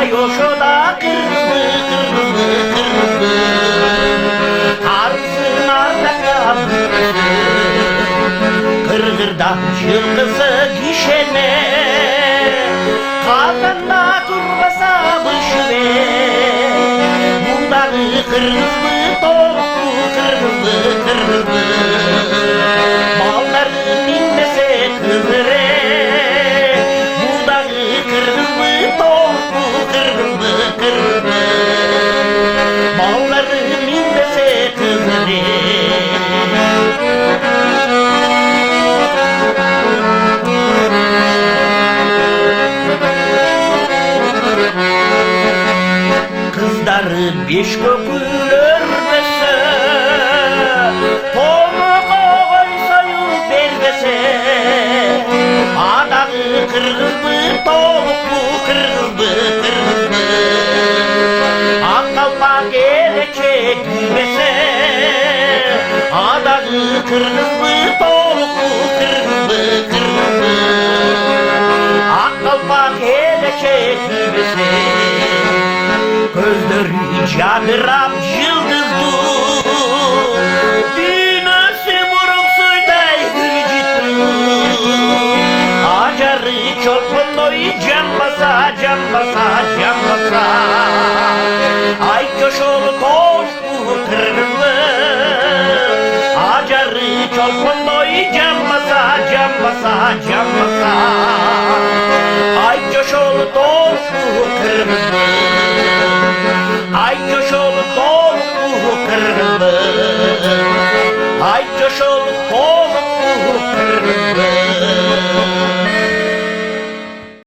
Mayoşo da kırmızı kırmızı Arısın ardaka Kırgırda yılkısı gişene Kazanda turbasamış be Bunları kırmızı toplu kırmızı Malları inmese kızıre Bunları kırmızı toplu kırmızı Malları inmese kızıre Kızları beş köpül örmese Tonu koysayıp vermese Adağı kırgızdı toplu kırgızdı Akkalpa gelecek gülmese Adağı kırgızdı toplu kırgızdı Akkalpa gelecek gülmese Gözleri cadırap yıldızdı Düğnesi buruk suyday hürcitli Acarı çorpundoyu can basa Ay köşolu toşku kırmızı Acarı çorpundoyu can basa Ay köşolu toşku kırmızı Ay coşolu topu kırmızı Ay coşolu topu kırmızı